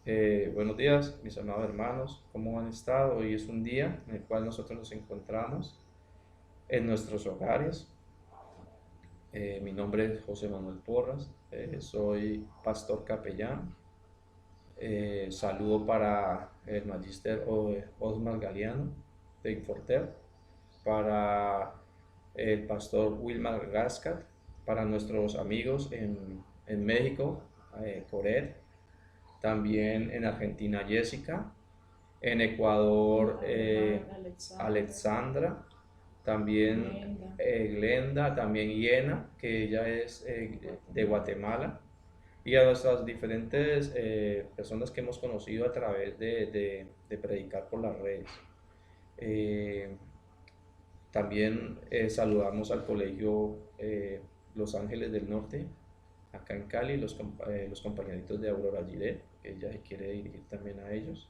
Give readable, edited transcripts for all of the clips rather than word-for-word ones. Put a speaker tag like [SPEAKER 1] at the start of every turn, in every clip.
[SPEAKER 1] Buenos días, mis amados hermanos, ¿cómo han estado? Hoy es un día en el cual nosotros nos encontramos en nuestros hogares. Mi nombre es José Manuel Porras, soy pastor capellán. Saludo para el magíster Osmar Galeano de Inforter, para el pastor Wilmar Gascat, para nuestros amigos en México, Coret, también en Argentina, Jessica. En Ecuador, Alexandra, también Glenda, también Iena, que ella es de Guatemala, y a nuestras diferentes personas que hemos conocido a través de predicar por las redes. Eh, También saludamos al colegio Los Ángeles del Norte, acá en Cali, los compañeritos de Aurora Giret, que ella se quiere dirigir también a ellos.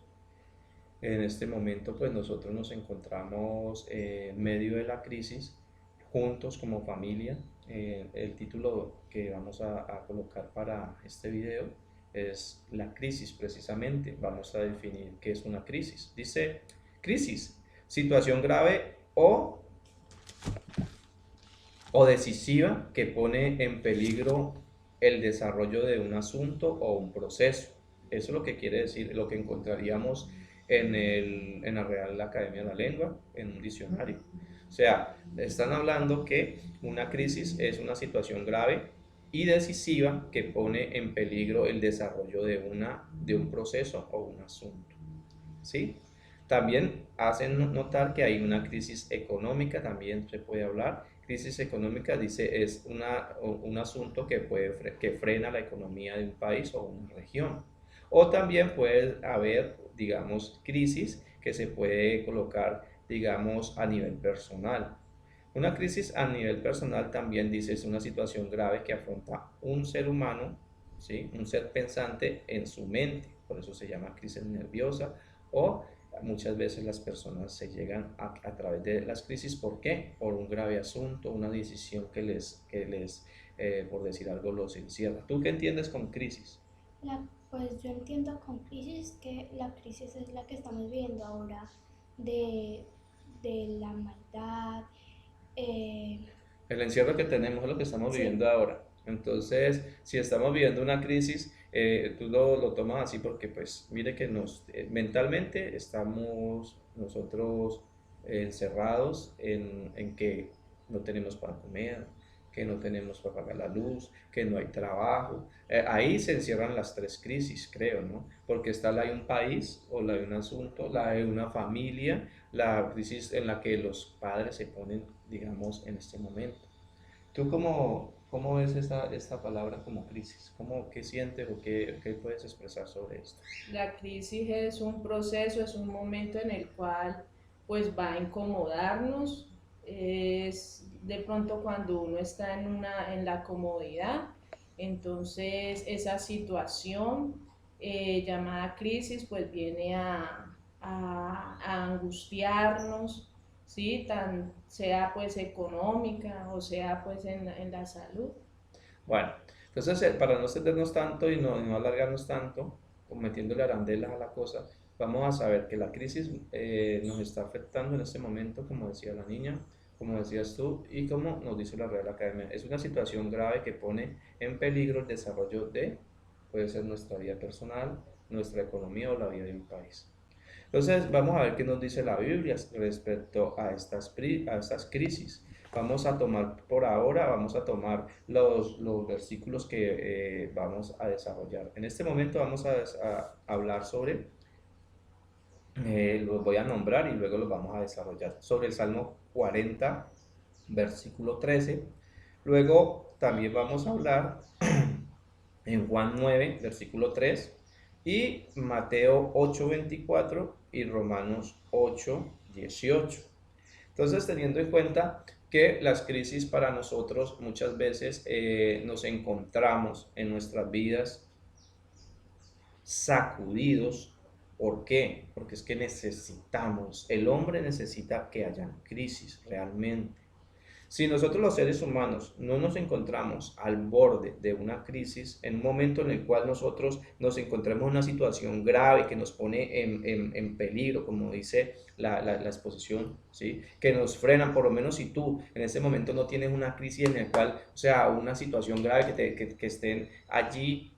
[SPEAKER 1] En este momento, pues nosotros nos encontramos en medio de la crisis, juntos como familia. El título que vamos a colocar para este video es la crisis, precisamente. Vamos a definir qué es una crisis. Dice, crisis, situación grave o decisiva que pone en peligro el desarrollo de un asunto o un proceso. Eso es lo que quiere decir, lo que encontraríamos en la Real Academia de la Lengua, en un diccionario. O sea, están hablando que una crisis es una situación grave y decisiva que pone en peligro el desarrollo de un proceso o un asunto. ¿Sí? También hacen notar que hay una crisis económica, también se puede hablar. Crisis económica, dice, es un asunto que frena la economía de un país o una región. O también puede haber, digamos, crisis que se puede colocar, digamos, a nivel personal. Una crisis a nivel personal también dice es una situación grave que afronta un ser humano, ¿sí? Un ser pensante en su mente, por eso se llama crisis nerviosa o muchas veces las personas se llegan a través de las crisis. ¿Por qué? Por un grave asunto, una decisión que les por decir algo, los encierra. ¿Tú qué entiendes con crisis?
[SPEAKER 2] Pues yo entiendo con crisis que la crisis es la que estamos viviendo ahora de, de la maldad. eh,
[SPEAKER 1] El encierro que tenemos es lo que estamos
[SPEAKER 2] sí,
[SPEAKER 1] viviendo ahora. Entonces, si estamos viviendo una crisis, tú lo tomas así porque, pues, mire que mentalmente estamos nosotros encerrados en que no tenemos para comer, que no tenemos para pagar la luz, que no hay trabajo. Ahí se encierran las tres crisis, creo, ¿no? Porque está la de un país o la de un asunto, la de una familia, la crisis en la que los padres se ponen, digamos, en este momento. ¿Tú cómo ves esta palabra como crisis? ¿Qué sientes o qué puedes expresar sobre esto?
[SPEAKER 3] La crisis es un proceso, es un momento en el cual pues va a incomodarnos. Es de pronto cuando uno está en la comodidad, entonces esa situación llamada crisis pues viene a angustiarnos, ¿sí? Sea pues económica o sea pues en la salud.
[SPEAKER 1] Bueno, entonces para no extendernos tanto y no alargarnos tanto, como metiéndole arandelas a la cosa, vamos a saber que la crisis nos está afectando en este momento, como decía la niña, como decías tú, y como nos dice la Real Academia. Es una situación grave que pone en peligro el desarrollo puede ser nuestra vida personal, nuestra economía o la vida de un país. Entonces, vamos a ver qué nos dice la Biblia respecto a estas crisis. Vamos a tomar por ahora, vamos a tomar los versículos que vamos a desarrollar. En este momento vamos a hablar sobre, los voy a nombrar y luego los vamos a desarrollar, sobre el Salmo 40, versículo 13. Luego también vamos a hablar en Juan 9, versículo 3, y Mateo 8, 24 y Romanos 8, 18. Entonces, teniendo en cuenta que las crisis para nosotros muchas veces nos encontramos en nuestras vidas sacudidos. ¿Por qué? Porque es que necesitamos, el hombre necesita que haya crisis realmente. Si nosotros los seres humanos no nos encontramos al borde de una crisis, en un momento en el cual nosotros nos encontremos en una situación grave que nos pone en peligro, como dice la exposición, ¿sí? Que nos frenan, por lo menos si tú en ese momento no tienes una crisis en la cual, o sea, una situación grave que estén allí,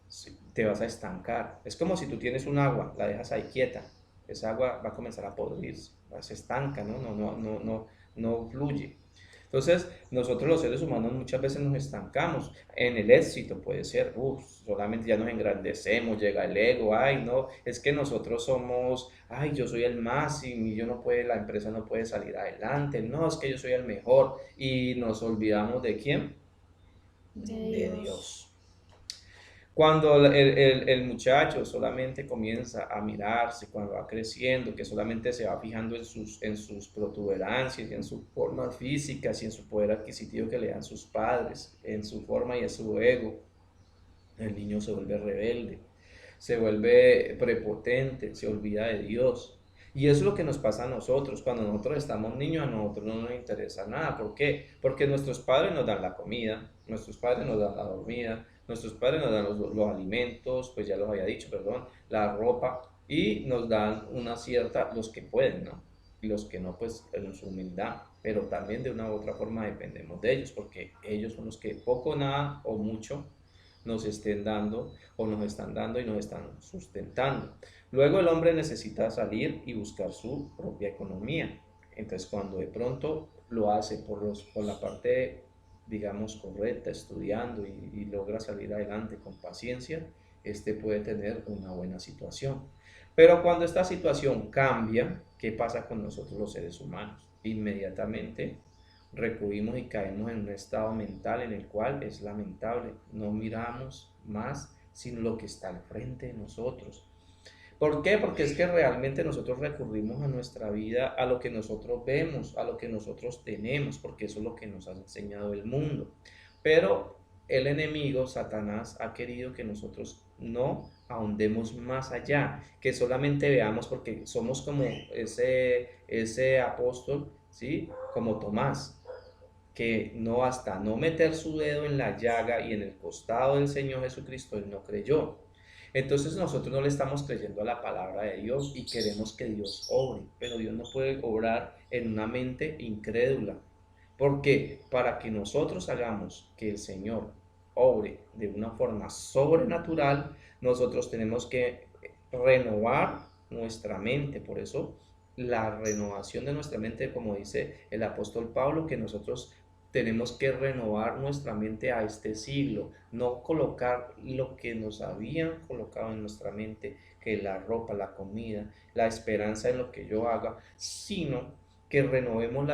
[SPEAKER 1] sí, te vas a estancar. Es como si tú tienes un agua, la dejas ahí quieta, esa agua va a comenzar a podrirse, se estanca, ¿no? No fluye. Entonces, nosotros los seres humanos muchas veces nos estancamos en el éxito, puede ser, solamente ya nos engrandecemos, llega el ego, ay, no, es que nosotros somos, ay, yo soy el más y yo no puede, la empresa no puede salir adelante, no, es que yo soy el mejor y nos olvidamos de quién,
[SPEAKER 2] de
[SPEAKER 1] de
[SPEAKER 2] Dios.
[SPEAKER 1] Dios. Cuando el muchacho solamente comienza a mirarse, cuando va creciendo, que solamente se va fijando en sus protuberancias y en sus formas físicas y en su poder adquisitivo que le dan sus padres, en su forma y en su ego, el niño se vuelve rebelde, se vuelve prepotente, se olvida de Dios. Y eso es lo que nos pasa a nosotros. Cuando nosotros estamos niños, a nosotros no nos interesa nada. ¿Por qué? Porque nuestros padres nos dan la comida, nuestros padres nos dan la dormida, nuestros padres nos dan los alimentos, pues ya los había dicho, perdón, la ropa, y nos dan una cierta, los que pueden, ¿no? Y los que no, pues en su humildad. Pero también de una u otra forma dependemos de ellos, porque ellos son los que poco, nada o mucho nos estén dando o nos están dando y nos están sustentando. Luego el hombre necesita salir y buscar su propia economía. Entonces cuando de pronto lo hace por la parte, digamos, correcta, estudiando y logra salir adelante con paciencia, este puede tener una buena situación. Pero cuando esta situación cambia, ¿qué pasa con nosotros los seres humanos? Inmediatamente recurrimos y caemos en un estado mental en el cual es lamentable. No miramos más sino lo que está al frente de nosotros. ¿Por qué? Porque es que realmente nosotros recurrimos a nuestra vida, a lo que nosotros vemos, a lo que nosotros tenemos, porque eso es lo que nos ha enseñado el mundo. Pero el enemigo, Satanás, ha querido que nosotros no ahondemos más allá, que solamente veamos, porque somos como ese apóstol, ¿sí? Como Tomás, que no hasta no meter su dedo en la llaga y en el costado del Señor Jesucristo, él no creyó. Entonces nosotros no le estamos creyendo a la palabra de Dios y queremos que Dios obre, pero Dios no puede obrar en una mente incrédula, porque para que nosotros hagamos que el Señor obre de una forma sobrenatural, nosotros tenemos que renovar nuestra mente. Por eso la renovación de nuestra mente, como dice el apóstol Pablo, que nosotros tenemos que renovar nuestra mente a este siglo, no colocar lo que nos habían colocado en nuestra mente, que la ropa, la comida, la esperanza en lo que yo haga, sino que renovemos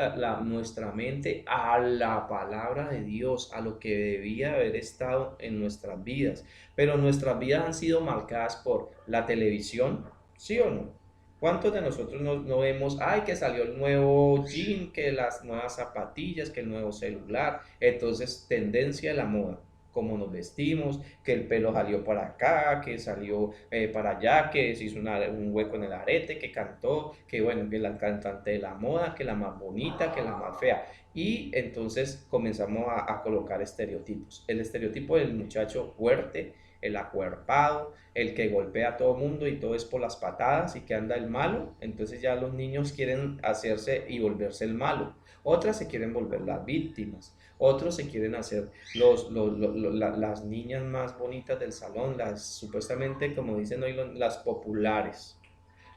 [SPEAKER 1] nuestra mente a la palabra de Dios, a lo que debía haber estado en nuestras vidas. Pero nuestras vidas han sido marcadas por la televisión, ¿sí o no? ¿Cuántos de nosotros no vemos, ay, que salió el nuevo jean, que las nuevas zapatillas, que el nuevo celular? Entonces, tendencia de la moda, cómo nos vestimos, que el pelo salió para acá, que salió para allá, que se hizo un hueco en el arete, que cantó, que bueno, que la cantante de la moda, que la más bonita, que la más fea. Y entonces comenzamos a colocar estereotipos. El estereotipo del muchacho fuerte, el acuerpado, el que golpea a todo mundo y todo es por las patadas y que anda el malo, entonces ya los niños quieren hacerse y volverse el malo. Otras se quieren volver las víctimas, otros se quieren hacer las niñas más bonitas del salón, las supuestamente, como dicen hoy, las populares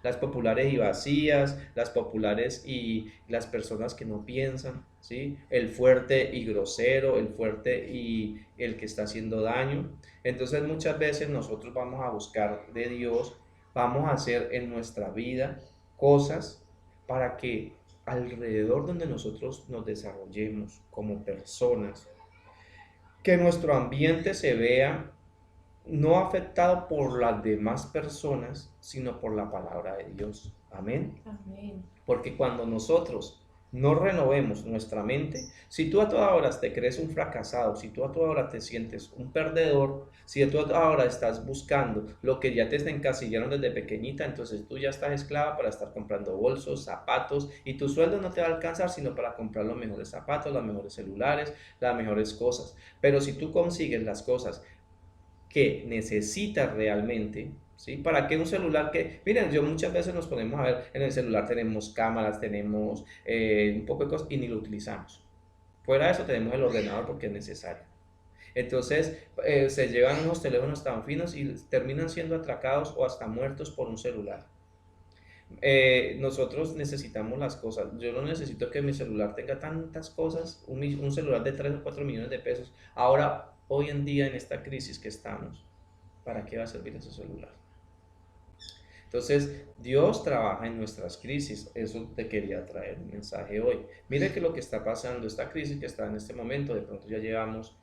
[SPEAKER 1] y vacías, las populares y las personas que no piensan, ¿sí? El fuerte y grosero, el fuerte y el que está haciendo daño. Entonces muchas veces nosotros vamos a buscar de Dios, vamos a hacer en nuestra vida cosas para que alrededor donde nosotros nos desarrollemos como personas, que nuestro ambiente se vea no afectado por las demás personas, sino por la palabra de Dios. Amén.
[SPEAKER 3] Amén.
[SPEAKER 1] Porque cuando nosotros no renovemos nuestra mente, si tú a toda hora te crees un fracasado, si tú a toda hora te sientes un perdedor, si tú a toda hora estás buscando lo que ya te encasillaron desde pequeñita, entonces tú ya estás esclava para estar comprando bolsos, zapatos, y tu sueldo no te va a alcanzar sino para comprar los mejores zapatos, los mejores celulares, las mejores cosas. Pero si tú consigues las cosas que necesitas realmente, ¿sí? ¿Para qué un celular que, miren, yo muchas veces nos ponemos a ver, en el celular tenemos cámaras, tenemos un poco de cosas y ni lo utilizamos. Fuera de eso tenemos el ordenador porque es necesario. Entonces se llevan unos teléfonos tan finos y terminan siendo atracados o hasta muertos por un celular. Nosotros necesitamos las cosas. Yo no necesito que mi celular tenga tantas cosas, un celular de 3 o 4 millones de pesos. Ahora, hoy en día, en esta crisis que estamos, ¿para qué va a servir ese celular? Entonces, Dios trabaja en nuestras crisis. Eso te quería traer un mensaje hoy. Mire que lo que está pasando, esta crisis que está en este momento, de pronto ya llevamos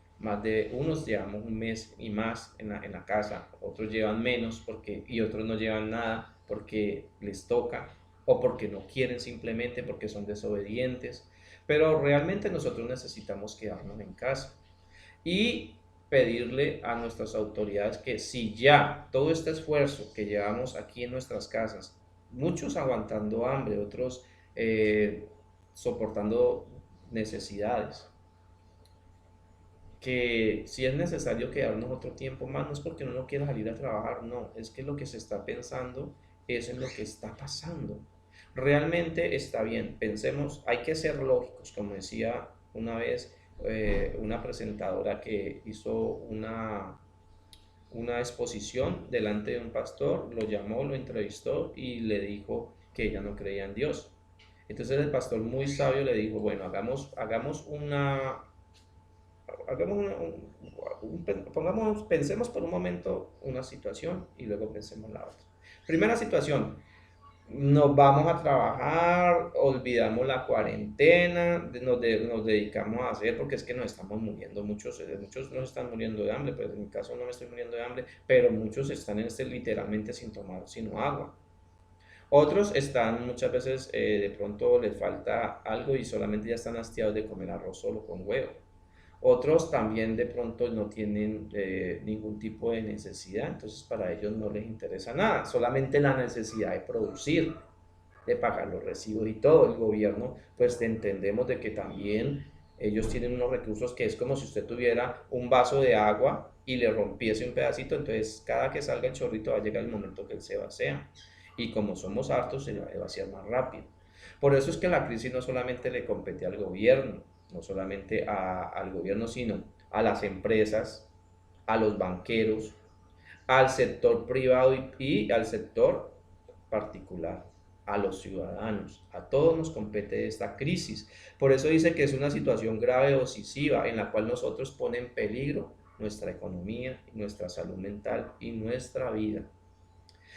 [SPEAKER 1] unos llevamos un mes y más en la casa, otros llevan menos y otros no llevan nada porque les toca o porque no quieren simplemente porque son desobedientes. Pero realmente nosotros necesitamos quedarnos en casa y pedirle a nuestras autoridades que si ya todo este esfuerzo que llevamos aquí en nuestras casas, muchos aguantando hambre, otros soportando necesidades, que si es necesario quedarnos otro tiempo más, no es porque uno no quiera salir a trabajar, no, es que lo que se está pensando es en lo que está pasando. Realmente está bien, pensemos, hay que ser lógicos, como decía una vez una presentadora que hizo una exposición delante de un pastor, lo llamó, lo entrevistó y le dijo que ella no creía en Dios. Entonces el pastor muy sabio le dijo, bueno, pensemos por un momento una situación y luego pensemos la otra. Primera situación, nos vamos a trabajar, olvidamos la cuarentena, nos dedicamos a hacer, porque es que nos estamos muriendo, muchos no están muriendo de hambre, pero en mi caso no me estoy muriendo de hambre, pero muchos están literalmente sin tomar sino agua. Otros están muchas veces, de pronto les falta algo y solamente ya están hastiados de comer arroz solo con huevo. Otros también de pronto no tienen ningún tipo de necesidad, entonces para ellos no les interesa nada, solamente la necesidad de producir, de pagar los recibos y todo. El gobierno, pues entendemos de que también ellos tienen unos recursos que es como si usted tuviera un vaso de agua y le rompiese un pedacito, entonces cada que salga el chorrito va a llegar el momento que él se vacía. Y como somos hartos, se va a vaciar más rápido. Por eso es que la crisis no solamente le compete al gobierno, no solamente al gobierno, sino a las empresas, a los banqueros, al sector privado y al sector particular, a los ciudadanos. A todos nos compete esta crisis. Por eso dice que es una situación grave o decisiva en la cual nosotros pone en peligro nuestra economía, nuestra salud mental y nuestra vida.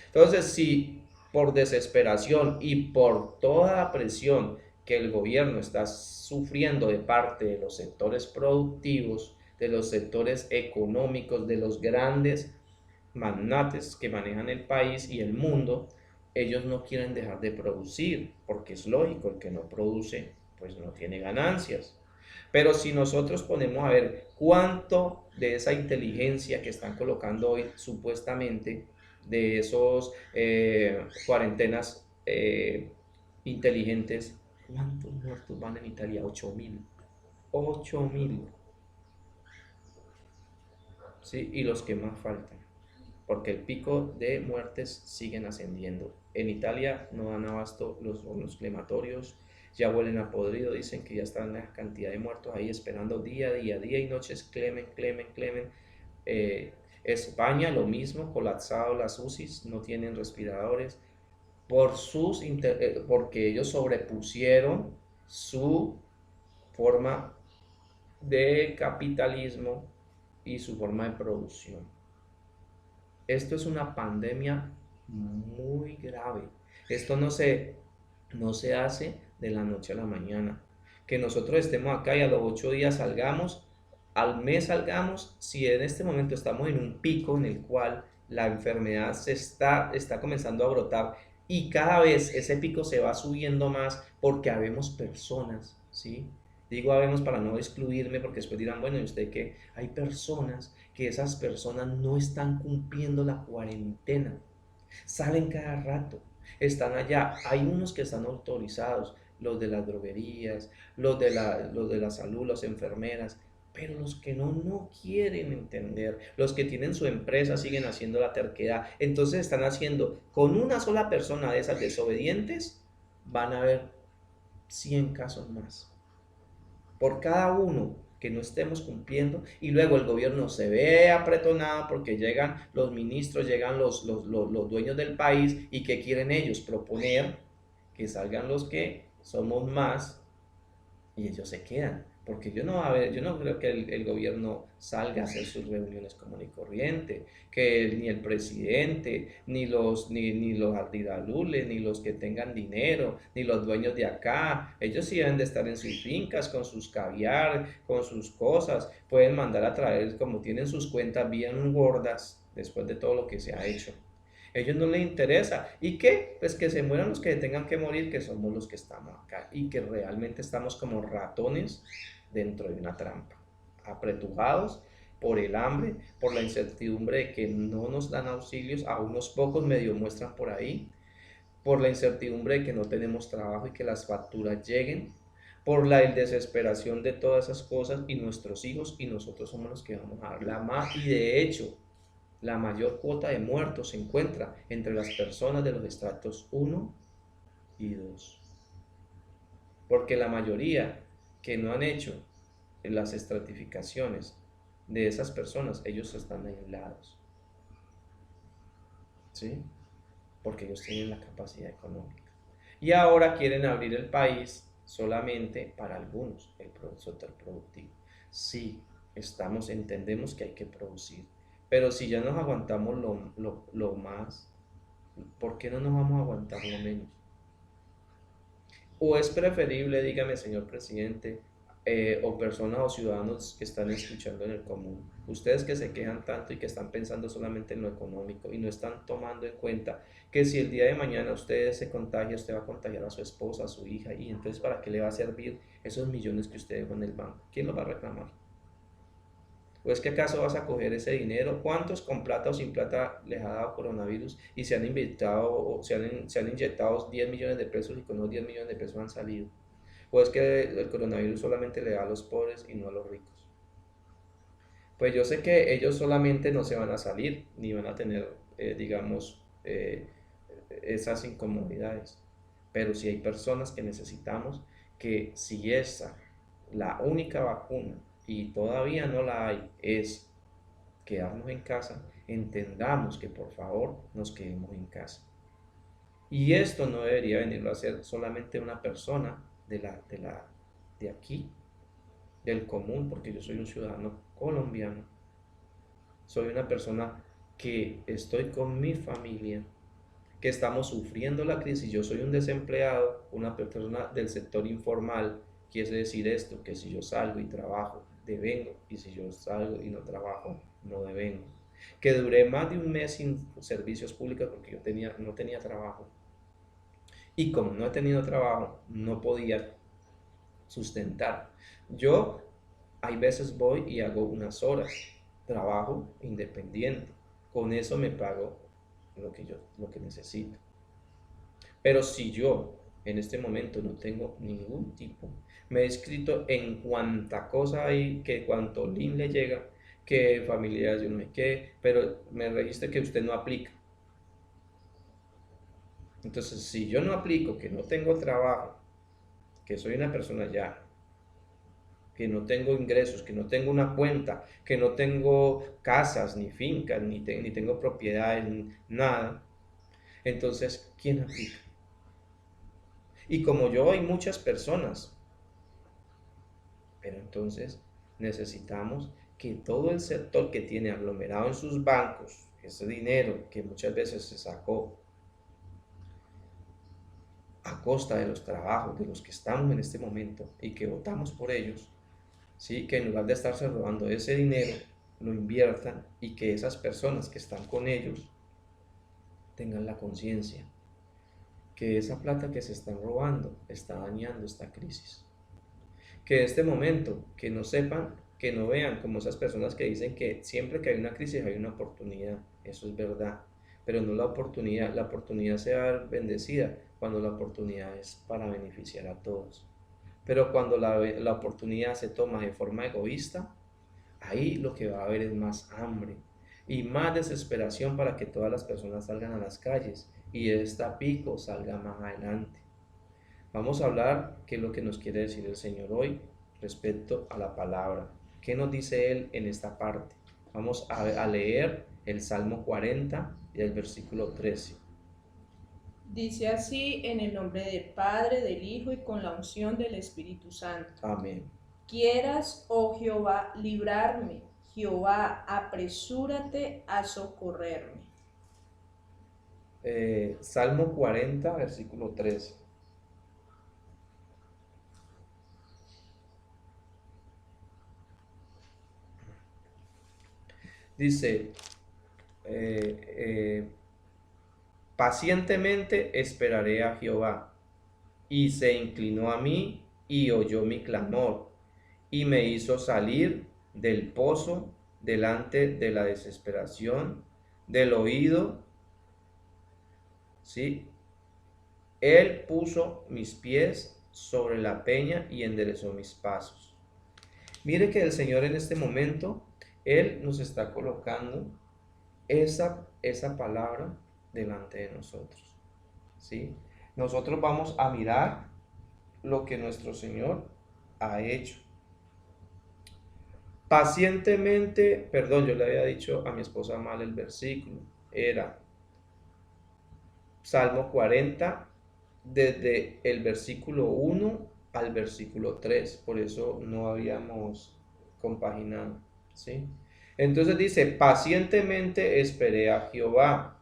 [SPEAKER 1] Entonces, si por desesperación y por toda la presión que el gobierno está sufriendo de parte de los sectores productivos, de los sectores económicos, de los grandes magnates que manejan el país y el mundo, ellos no quieren dejar de producir, porque es lógico, el que no produce, pues no tiene ganancias. Pero si nosotros ponemos a ver cuánto de esa inteligencia que están colocando hoy supuestamente, de esos cuarentenas inteligentes, ¿cuántos muertos van en Italia? 8.000. 8.000. ¿Sí? Y los que más faltan, porque el pico de muertes siguen ascendiendo. En Italia no dan abasto los crematorios, ya huelen a podrido, dicen que ya están la cantidad de muertos ahí esperando día y noches, clemen. España lo mismo, colapsado las UCIs, no tienen respiradores, porque ellos sobrepusieron su forma de capitalismo y su forma de producción. Esto es una pandemia muy grave. Esto no se hace de la noche a la mañana. Que nosotros estemos acá y a los 8 días salgamos, al mes salgamos, si en este momento estamos en un pico en el cual la enfermedad está comenzando a brotar Y cada vez ese pico se va subiendo más porque habemos personas, ¿sí? Digo habemos para no excluirme porque después dirán, bueno, ¿y usted qué? Hay personas que esas personas no están cumpliendo la cuarentena, salen cada rato, están allá. Hay unos que están autorizados, los de las droguerías, los de la salud, las enfermeras, pero los que no quieren entender, los que tienen su empresa siguen haciendo la terquedad. Entonces están haciendo, con una sola persona de esas desobedientes, van a haber 100 casos más por cada uno que no estemos cumpliendo, y luego el gobierno se ve apretonado porque llegan los ministros, llegan los dueños del país, y que quieren ellos proponer que salgan los que somos más, y ellos se quedan. Porque yo no creo que el gobierno salga a hacer sus reuniones común y corriente, que ni el presidente, ni los ardidalules, ni los que tengan dinero, ni los dueños de acá, ellos sí deben de estar en sus fincas, con sus caviar, con sus cosas, pueden mandar a traer, como tienen sus cuentas bien gordas, después de todo lo que se ha hecho. A ellos no les interesa. ¿Y qué? Pues que se mueran los que tengan que morir, que somos los que estamos acá y que realmente estamos como ratones dentro de una trampa, apretujados por el hambre, por la incertidumbre de que no nos dan auxilios, a unos pocos medio muestran por ahí, por la incertidumbre de que no tenemos trabajo y que las facturas lleguen, por la desesperación de todas esas cosas, y nuestros hijos y nosotros somos los que vamos a dar la más. Y de hecho, la mayor cuota de muertos se encuentra entre las personas de los estratos 1 y 2. Porque la mayoría que no han hecho las estratificaciones de esas personas, ellos están aislados, ¿sí? Porque ellos tienen la capacidad económica. Y ahora quieren abrir el país solamente para algunos, el sector productivo. Sí, entendemos que hay que producir, pero si ya nos aguantamos lo más, ¿por qué no nos vamos a aguantar lo menos? ¿O es preferible, dígame, señor presidente, o personas o ciudadanos que están escuchando en el común, ustedes que se quejan tanto y que están pensando solamente en lo económico y no están tomando en cuenta que si el día de mañana usted se contagia, usted va a contagiar a su esposa, a su hija, y entonces ¿para qué le va a servir esos millones que usted dejó en el banco? ¿Quién los va a reclamar? ¿O es que acaso vas a coger ese dinero? ¿Cuántos con plata o sin plata les ha dado coronavirus y se han inyectado, se han inyectado 10 millones de pesos, y con los 10 millones de pesos han salido? ¿O es que el coronavirus solamente le da a los pobres y no a los ricos? Pues yo sé que ellos solamente no se van a salir, ni van a tener, digamos, esas incomodidades. Pero si hay personas que necesitamos, que si esa, la única vacuna, y todavía no la hay, es quedarnos en casa, entendamos que por favor nos quedemos en casa. Y esto no debería venirlo a hacer solamente una persona de aquí, del común, porque yo soy un ciudadano colombiano. Soy una persona que estoy con mi familia, que estamos sufriendo la crisis. Yo soy un desempleado, una persona del sector informal. Quiere decir esto, que si yo salgo y trabajo, devengo, y si yo salgo y no trabajo, no devengo. Que duré más de un mes sin servicios públicos porque yo no tenía trabajo. Y como no he tenido trabajo, no podía sustentar. Yo hay veces voy y hago unas horas, trabajo independiente. Con eso me pago lo que necesito. Pero si yo en este momento no tengo ningún tipo, me he inscrito en cuanta cosa hay, que cuanto link le llega, que familiares de uno me quede, pero me registra que usted no aplica. Entonces, si yo no aplico, que no tengo trabajo, que soy una persona ya, que no tengo ingresos, que no tengo una cuenta, que no tengo casas, ni fincas, ni tengo propiedades, nada, entonces, ¿quién aplica? Y como yo, hay muchas personas, pero entonces necesitamos que todo el sector que tiene aglomerado en sus bancos ese dinero que muchas veces se sacó a costa de los trabajos de los que estamos en este momento y que votamos por ellos, ¿sí? Que en lugar de estarse robando ese dinero, lo inviertan, y que esas personas que están con ellos tengan la conciencia que esa plata que se están robando está dañando esta crisis. Que este momento, que no sepan, que no vean como esas personas que dicen que siempre que hay una crisis hay una oportunidad. Eso es verdad, pero no la oportunidad se va a ver bendecida cuando la oportunidad es para beneficiar a todos. Pero cuando la oportunidad se toma de forma egoísta, ahí lo que va a haber es más hambre y más desesperación para que todas las personas salgan a las calles y esta pico salga más adelante. Vamos a hablar qué es lo que nos quiere decir el Señor hoy respecto a la palabra. ¿Qué nos dice Él en esta parte? Vamos a leer el Salmo 40 y el versículo 13.
[SPEAKER 3] Dice así, en el nombre del Padre, del Hijo y con la unción del Espíritu Santo.
[SPEAKER 1] Amén.
[SPEAKER 3] Quieras, oh Jehová, librarme. Jehová, apresúrate a socorrerme.
[SPEAKER 1] Salmo 40, versículo 13. Dice, pacientemente esperaré a Jehová, y se inclinó a mí y oyó mi clamor, y me hizo salir del pozo delante de la desesperación, del oído, ¿sí? Él puso mis pies sobre la peña y enderezó mis pasos. Mire que el Señor en este momento, Él nos está colocando esa palabra delante de nosotros, ¿sí? Nosotros vamos a mirar lo que nuestro Señor ha hecho. Pacientemente, perdón, yo le había dicho a mi esposa mal el versículo, era Salmo 40, desde el versículo 1 al versículo 3, por eso no habíamos compaginado, ¿sí? Entonces dice, pacientemente esperé a Jehová,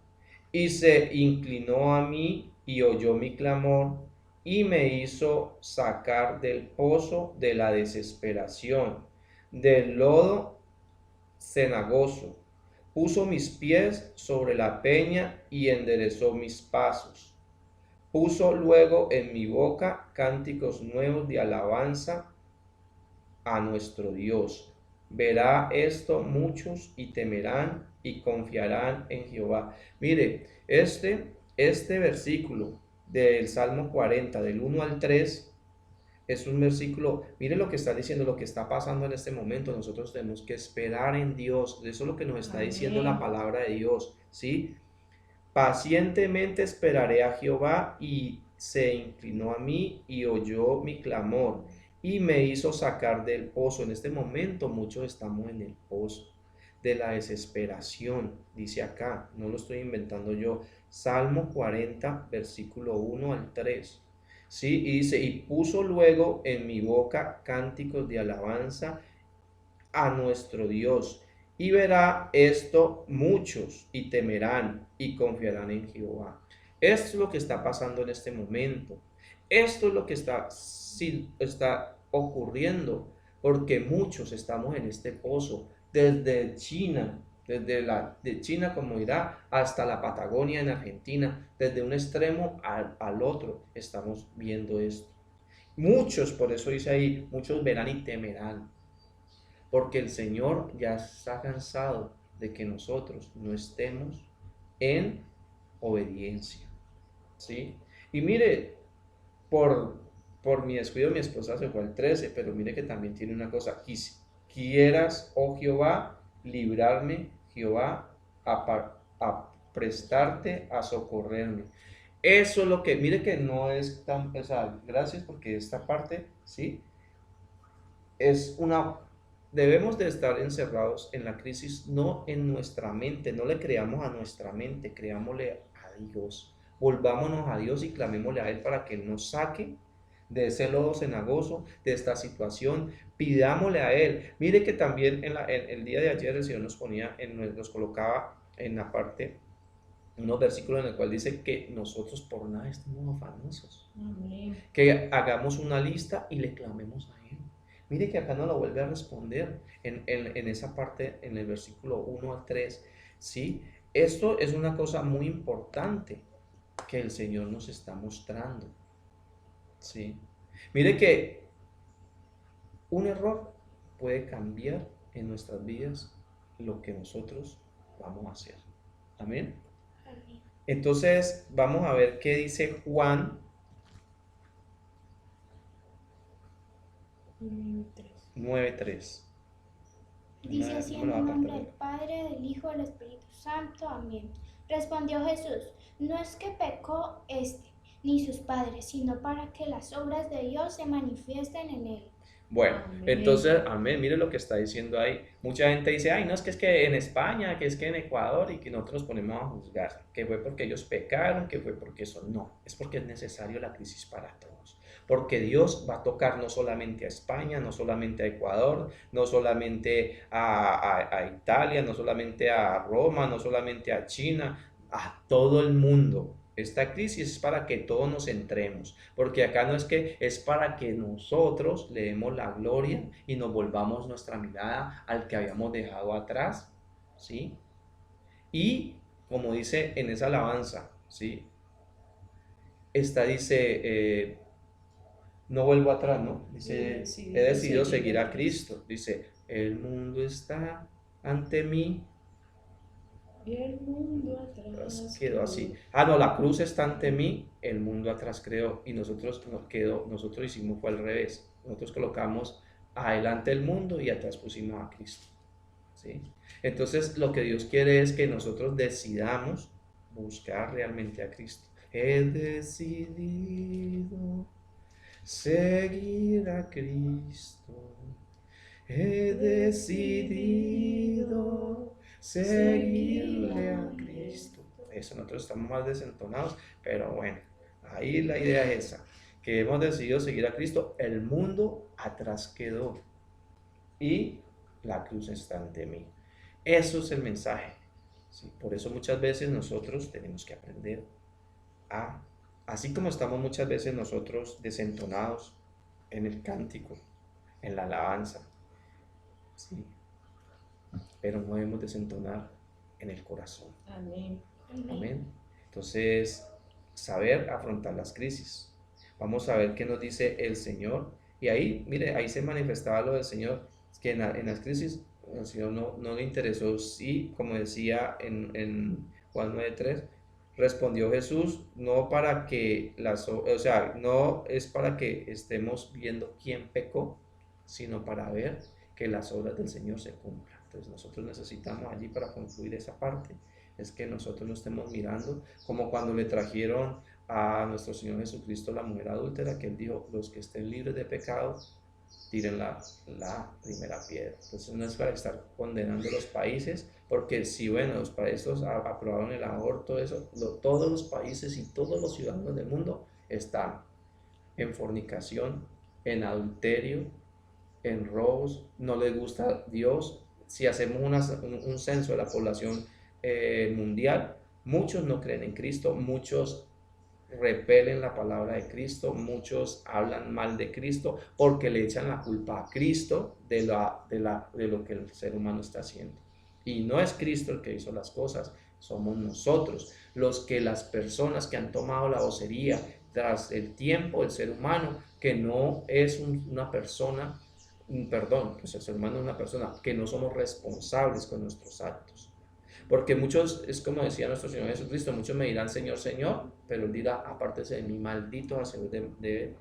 [SPEAKER 1] y se inclinó a mí y oyó mi clamor, y me hizo sacar del pozo de la desesperación, del lodo cenagoso. Puso mis pies sobre la peña y enderezó mis pasos. Puso luego en mi boca cánticos nuevos de alabanza a nuestro Dios. Verá esto muchos y temerán y confiarán en Jehová. Mire, este versículo del Salmo 40, del 1 al 3, es un versículo, mire lo que está diciendo, lo que está pasando en este momento. Nosotros tenemos que esperar en Dios. Eso es lo que nos está diciendo la palabra de Dios, ¿sí? Pacientemente esperaré a Jehová, y se inclinó a mí y oyó mi clamor y me hizo sacar del pozo. En este momento muchos estamos en el pozo de la desesperación, dice acá, no lo estoy inventando yo. Salmo 40, versículo 1 al 3. Sí, y dice, y puso luego en mi boca cánticos de alabanza a nuestro Dios. Y verá esto muchos y temerán y confiarán en Jehová. Esto es lo que está pasando en este momento. Esto es lo que está ocurriendo, porque muchos estamos en este pozo, desde China, de China como irá hasta la Patagonia en Argentina, desde un extremo al otro estamos viendo esto. Muchos, por eso dice ahí, muchos verán y temerán, porque el Señor ya está cansado de que nosotros no estemos en obediencia, ¿sí? Y mire, por mi descuido mi esposa se fue al 13, pero mire que también tiene una cosa, quieras, oh Jehová, librarme, Jehová, a prestarte, a socorrerme. Eso es lo que, mire que no es tan pesado. Gracias, porque esta parte, ¿sí? Es una, debemos de estar encerrados en la crisis, no en nuestra mente, no le creamos a nuestra mente, creámosle a Dios. Volvámonos a Dios y clamémosle a Él para que Él nos saque de ese lodo cenagoso, de esta situación. Pidámosle a Él. Mire que también en el día de ayer el Señor nos colocaba en la parte, unos versículos en el cual dice que nosotros por nada estemos afanosos.
[SPEAKER 3] Amén.
[SPEAKER 1] Que hagamos una lista y le clamemos a Él. Mire que acá nos lo vuelve a responder en esa parte, en el versículo 1 al 3. ¿Sí? Esto es una cosa muy importante, que el Señor nos está mostrando. ¿Sí? Mire que un error puede cambiar en nuestras vidas lo que nosotros vamos a hacer. Amén.
[SPEAKER 2] Amén.
[SPEAKER 1] Entonces, vamos a ver qué dice Juan 9:3.
[SPEAKER 2] Dice así en el nombre del Padre, del Hijo, del Espíritu Santo. Amén. Respondió Jesús, no es que pecó ni sus padres, sino para que las obras de Dios se manifiesten en él.
[SPEAKER 1] Bueno,
[SPEAKER 3] Amén.
[SPEAKER 1] entonces, amén, mire lo que está diciendo ahí. Mucha gente dice, ay, no, es que en España, que es que en Ecuador, y que nosotros nos ponemos a juzgar, que fue porque ellos pecaron, que fue porque eso. No, es porque es necesario la crisis para todos. Porque Dios va a tocar no solamente a España, no solamente a Ecuador, no solamente a Italia, no solamente a Roma, no solamente a China, a todo el mundo. Esta crisis es para que todos nos centremos, porque acá no es que es para que nosotros le demos la gloria y nos volvamos nuestra mirada al que habíamos dejado atrás, ¿sí? Y como dice en esa alabanza, ¿sí? Esta dice, no vuelvo atrás, ¿no? Dice, he decidido seguir a Cristo. Dice, el mundo está ante mí.
[SPEAKER 3] Y el mundo atrás
[SPEAKER 1] Quedó así. Ah, no, la cruz está ante mí, el mundo atrás quedó. Y nosotros hicimos fue al revés. Nosotros colocamos adelante el mundo y atrás pusimos a Cristo. ¿Sí? Entonces, lo que Dios quiere es que nosotros decidamos buscar realmente a Cristo. He decidido seguir a Cristo. He decidido seguirle a Cristo. Eso, nosotros estamos más desentonados, pero bueno, ahí la idea es esa, que hemos decidido seguir a Cristo, el mundo atrás quedó y la cruz está ante mí. Eso es el mensaje. ¿Sí? Por eso muchas veces nosotros tenemos que aprender así como estamos muchas veces nosotros desentonados en el cántico, en la alabanza, ¿sí? Pero no debemos desentonar en el corazón.
[SPEAKER 3] Amén.
[SPEAKER 1] Amén. Entonces, saber afrontar las crisis. Vamos a ver qué nos dice el Señor. Y ahí, mire, ahí se manifestaba lo del Señor, que en las crisis al Señor no le interesó. Sí, como decía en Juan 9:3, respondió Jesús, no para que no es para que estemos viendo quién pecó, sino para ver que las obras del Señor se cumplan. Entonces nosotros necesitamos allí, para concluir esa parte, es que nosotros no estemos mirando como cuando le trajeron a nuestro Señor Jesucristo la mujer adúltera, que él dijo, los que estén libres de pecado, tiren la primera piedra. Entonces no es para estar condenando los países, porque si, bueno, los países aprobaron el aborto, eso, todos los países y todos los ciudadanos del mundo están en fornicación, en adulterio, en robos, no les gusta Dios. Si hacemos un censo de la población mundial, muchos no creen en Cristo, muchos repelen la palabra de Cristo, muchos hablan mal de Cristo porque le echan la culpa a Cristo de lo que el ser humano está haciendo. Y no es Cristo el que hizo las cosas, somos nosotros, las personas que han tomado la vocería tras el tiempo del ser humano, que no es una persona, perdón, pues el ser humano es una persona, que no somos responsables con nuestros actos. Porque muchos, es como decía nuestro Señor Jesucristo, muchos me dirán Señor, Señor, pero Él dirá, apártese de mí, maldito, hacedor de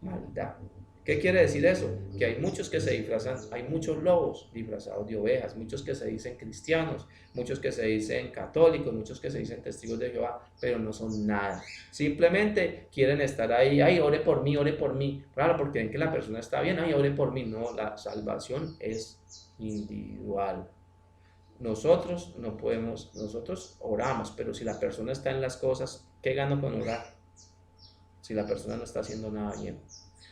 [SPEAKER 1] maldad. ¿Qué quiere decir eso? Que hay muchos que se disfrazan, hay muchos lobos disfrazados de ovejas, muchos que se dicen cristianos, muchos que se dicen católicos, muchos que se dicen testigos de Jehová, pero no son nada. Simplemente quieren estar ahí, ay, ore por mí, claro, porque ven que la persona está bien, ay, ore por mí. No, la salvación es individual. Nosotros no podemos, nosotros oramos, pero si la persona está en las cosas, ¿qué gano con orar? Si la persona no está haciendo nada bien.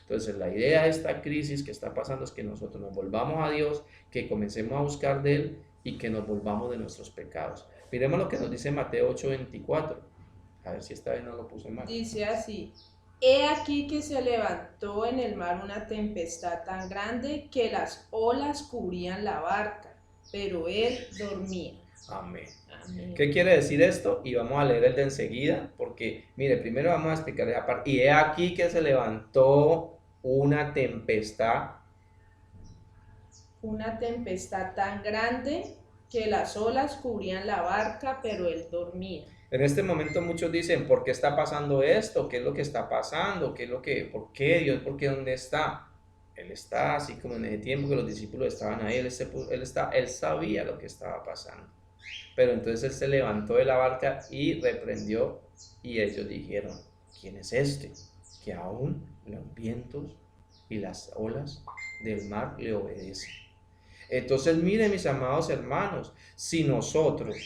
[SPEAKER 1] Entonces la idea de esta crisis que está pasando es que nosotros nos volvamos a Dios, que comencemos a buscar de Él y que nos volvamos de nuestros pecados. Miremos lo que nos dice Mateo 8:24. A ver si esta vez no lo puse mal.
[SPEAKER 3] Dice así: he aquí que se levantó en el mar una tempestad tan grande que las olas cubrían la barca, pero él dormía.
[SPEAKER 1] Amén.
[SPEAKER 3] Amén.
[SPEAKER 1] ¿Qué quiere decir esto? Y vamos a leer el de enseguida, porque mire, primero vamos a explicar esa parte. Y he aquí que se levantó una tempestad.
[SPEAKER 3] Una tempestad tan grande que las olas cubrían la barca, pero él dormía.
[SPEAKER 1] En este momento muchos dicen, ¿por qué está pasando esto? ¿Qué es lo que está pasando? ¿Qué es lo que, por qué Dios? ¿Por qué dónde está? Él está así como en ese tiempo que los discípulos estaban ahí, él sabía lo que estaba pasando. Pero entonces él se levantó de la barca y reprendió, y ellos dijeron, ¿quién es este? Que aún los vientos y las olas del mar le obedecen. Entonces, miren, mis amados hermanos, si nosotros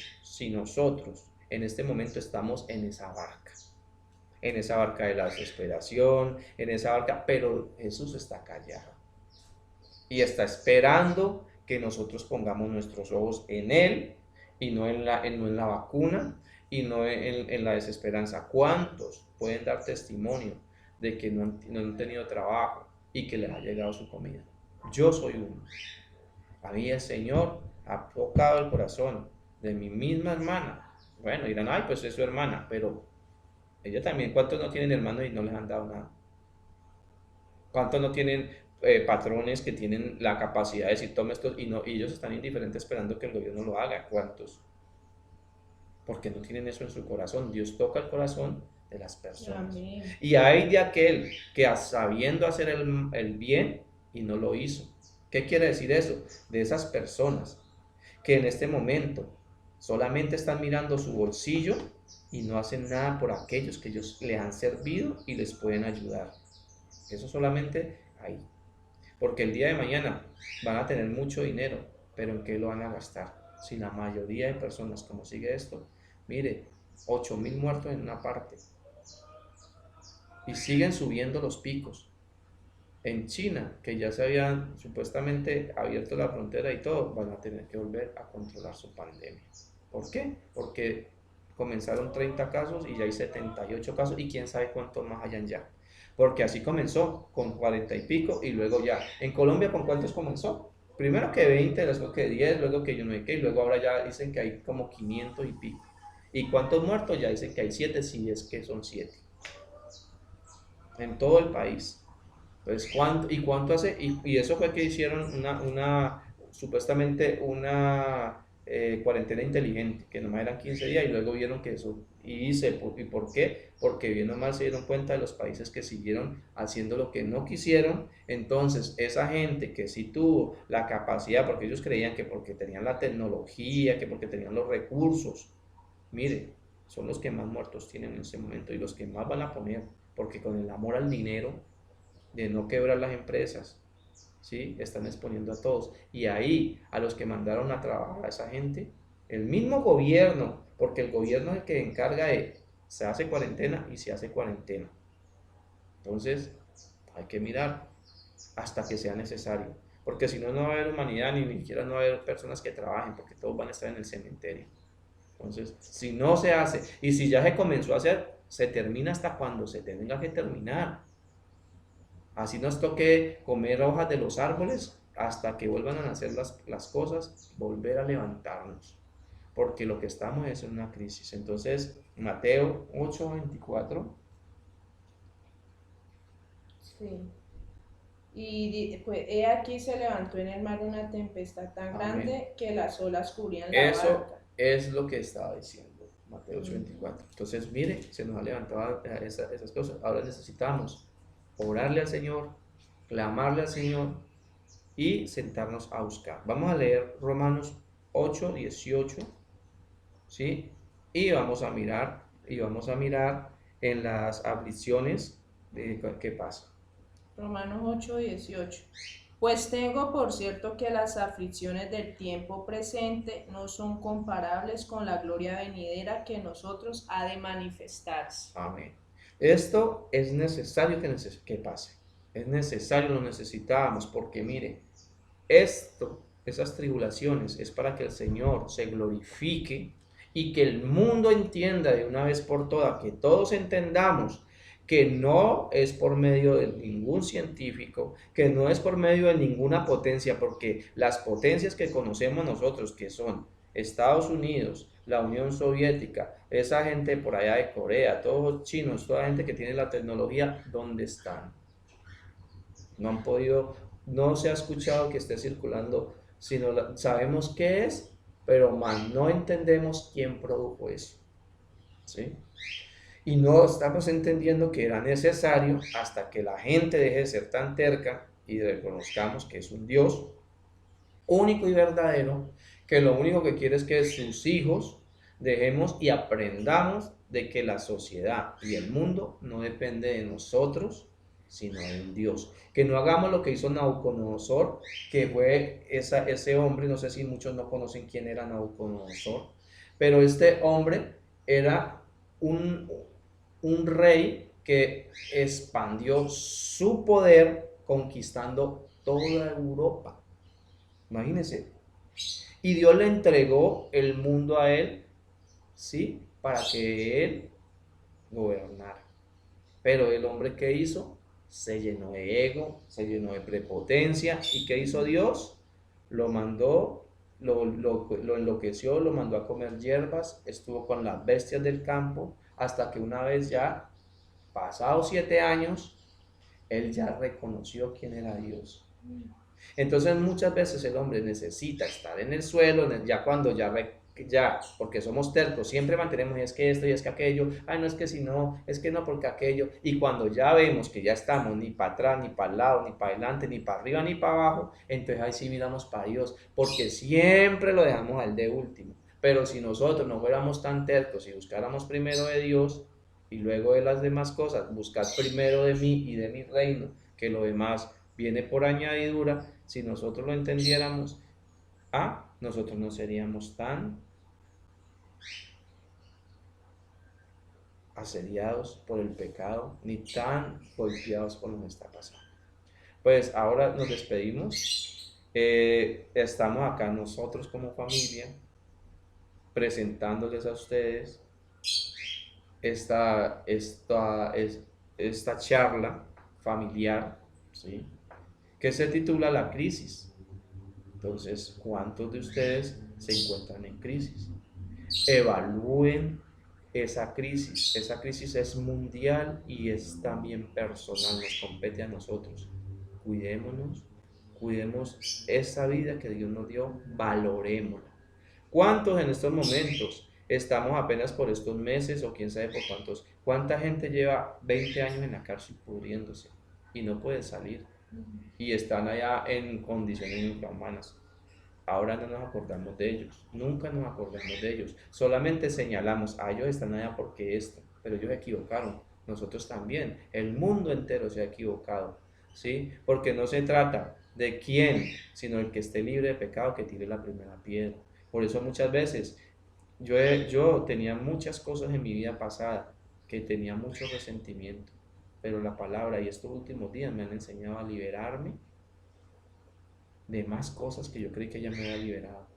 [SPEAKER 1] en este momento estamos en esa barca de la desesperación, en esa barca, pero Jesús está callado y está esperando que nosotros pongamos nuestros ojos en Él y no en la vacuna y no en la desesperanza. ¿Cuántos pueden dar testimonio de que no han tenido trabajo y que les ha llegado su comida? Yo soy uno. A mí el Señor ha tocado el corazón de mi misma hermana. Bueno, dirán, ay, pues es su hermana, pero ella también, ¿cuántos no tienen hermanos y no les han dado nada? ¿Cuántos no tienen patrones que tienen la capacidad de decir, toma esto, y ellos están indiferentes esperando que el gobierno lo haga? ¿Cuántos? Porque no tienen eso en su corazón. Dios toca el corazón de las personas.
[SPEAKER 3] Amén.
[SPEAKER 1] Y hay de aquel que sabiendo hacer el bien y no lo hizo. ¿Qué quiere decir eso? De esas personas que en este momento solamente están mirando su bolsillo y no hacen nada por aquellos que ellos les han servido y les pueden ayudar. Eso solamente ahí. Porque el día de mañana van a tener mucho dinero, pero ¿en qué lo van a gastar? Si la mayoría de personas, como sigue esto, mire, 8.000 muertos en una parte y siguen subiendo los picos. En China, que ya se habían supuestamente abierto la frontera y todo, van a tener que volver a controlar su pandemia. ¿Por qué? Porque comenzaron 30 casos y ya hay 78 casos y quién sabe cuántos más hayan ya. Porque así comenzó, con 40 y pico y luego ya. En Colombia, ¿con cuántos comenzó? Primero que 20, luego que 10, luego que yo no sé qué, y luego ahora ya dicen que hay como 500 y pico. ¿Y cuántos muertos? Ya dicen que hay 7, si es que son 7. En todo el país. Entonces, ¿cuánto hace? Y eso fue que hicieron supuestamente una cuarentena inteligente, que nomás eran 15 días y luego vieron que eso, ¿y por qué? Porque bien o mal se dieron cuenta de los países que siguieron haciendo lo que no quisieron. Entonces, esa gente que sí tuvo la capacidad, porque ellos creían que porque tenían la tecnología, que porque tenían los recursos, mire, son los que más muertos tienen en ese momento y los que más van a poner, porque con el amor al dinero, de no quebrar las empresas, ¿sí? Están exponiendo a todos. Y ahí, a los que mandaron a trabajar a esa gente, el mismo gobierno, porque el gobierno es el que encarga de, se hace cuarentena y se hace cuarentena. Entonces, hay que mirar hasta que sea necesario, porque si no, no va a haber humanidad, ni siquiera no va a haber personas que trabajen, porque todos van a estar en el cementerio. Entonces, si no se hace, y si ya se comenzó a hacer, se termina hasta cuando se tenga que terminar. Así nos toque comer hojas de los árboles hasta que vuelvan a nacer las cosas, volver a levantarnos, porque lo que estamos es en una crisis. Entonces, Mateo 8:24.
[SPEAKER 3] Sí. Y pues, he aquí se levantó en el mar una tempestad tan grande
[SPEAKER 1] Amén.
[SPEAKER 3] que las olas cubrían la
[SPEAKER 1] Eso
[SPEAKER 3] barca.
[SPEAKER 1] es lo que estaba diciendo Mateo 8:24. Entonces, mire, se nos ha levantado esas cosas. Ahora necesitamos orarle al Señor, clamarle al Señor y sentarnos a buscar. Vamos a leer Romanos 8:18, ¿sí? Y vamos a mirar en las aflicciones qué pasa.
[SPEAKER 3] Romanos 8:18. Pues tengo por cierto que las aflicciones del tiempo presente no son comparables con la gloria venidera que en nosotros ha de manifestarse.
[SPEAKER 1] Amén. Esto es necesario que pase. Es necesario, lo necesitábamos, porque mire, esas tribulaciones es para que el Señor se glorifique y que el mundo entienda de una vez por todas, que todos entendamos que no es por medio de ningún científico, que no es por medio de ninguna potencia, porque las potencias que conocemos nosotros, que son Estados Unidos, la Unión Soviética, esa gente por allá de Corea, todos los chinos, toda la gente que tiene la tecnología, ¿dónde están? No han podido, no se ha escuchado que esté circulando, sino sabemos qué es, pero más no entendemos quién produjo eso, ¿sí? Y no estamos entendiendo que era necesario hasta que la gente deje de ser tan terca y reconozcamos que es un Dios único y verdadero, que lo único que quiere es que sus hijos dejemos y aprendamos de que la sociedad y el mundo no depende de nosotros, sino de un Dios. Que no hagamos lo que hizo Nabucodonosor, que fue ese hombre, no sé si muchos no conocen quién era Nabucodonosor, pero este hombre era un rey que expandió su poder conquistando toda Europa. Imagínense. Y Dios le entregó el mundo a él, ¿sí? Para que él gobernara. Pero el hombre que hizo, se llenó de ego, se llenó de prepotencia. ¿Y qué hizo Dios? Lo mandó, lo enloqueció, lo mandó a comer hierbas, estuvo con las bestias del campo, hasta que una vez ya, pasados 7 años, él ya reconoció quién era Dios. Entonces muchas veces el hombre necesita estar en el suelo, ya cuando ya, porque somos tercos, siempre mantenemos, y es que esto, y es que aquello, ay, no, es que si no, es que no, porque aquello, y cuando ya vemos que ya estamos ni para atrás, ni para el lado, ni para adelante, ni para arriba, ni para abajo, entonces ahí sí miramos para Dios, porque siempre lo dejamos al de último. Pero si nosotros no fuéramos tan tercos y buscáramos primero de Dios y luego de las demás cosas, buscar primero de mí y de mi reino, que lo demás viene por añadidura, si nosotros lo entendiéramos, nosotros no seríamos tan asediados por el pecado, ni tan golpeados por lo que está pasando. Pues ahora nos despedimos. Estamos acá nosotros como familia, presentándoles a ustedes esta charla familiar, ¿sí? Que se titula La Crisis. Entonces, ¿cuántos de ustedes se encuentran en crisis? Evalúen esa crisis. Esa crisis es mundial y es también personal, nos compete a nosotros. Cuidémonos, cuidemos esa vida que Dios nos dio, valorémosla. ¿Cuántos en estos momentos estamos apenas por estos meses o quién sabe por cuántos? ¿Cuánta gente lleva 20 años en la cárcel pudriéndose y no puede salir? Y están allá en condiciones infrahumanas. Ahora no nos acordamos de ellos, nunca nos acordamos de ellos, solamente señalamos, ellos están allá porque esto, pero ellos se equivocaron, nosotros también, el mundo entero se ha equivocado, ¿sí? Porque no se trata de quién, sino el que esté libre de pecado que tire la primera piedra. Por eso muchas veces yo tenía muchas cosas en mi vida pasada que tenía mucho resentimiento, pero la palabra y estos últimos días me han enseñado a liberarme de más cosas que yo creí que ya me había liberado.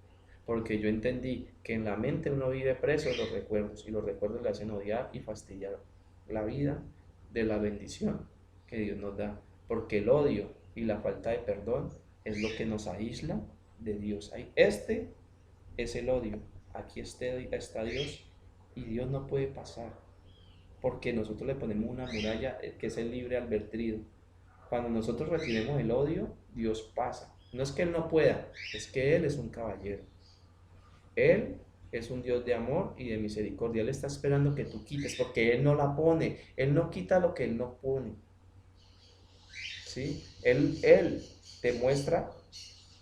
[SPEAKER 1] Porque yo entendí que en la mente uno vive preso de los recuerdos y los recuerdos le hacen odiar y fastidiar la vida de la bendición que Dios nos da. Porque el odio y la falta de perdón es lo que nos aísla de Dios. Este es el odio. Aquí está Dios y Dios no puede pasar porque nosotros le ponemos una muralla que es el libre albedrío. Cuando nosotros retiremos el odio, Dios pasa. No es que Él no pueda, es que Él es un caballero. Él es un Dios de amor y de misericordia. Él está esperando que tú quites, porque Él no la pone. Él no quita lo que Él no pone. ¿Sí? Él te muestra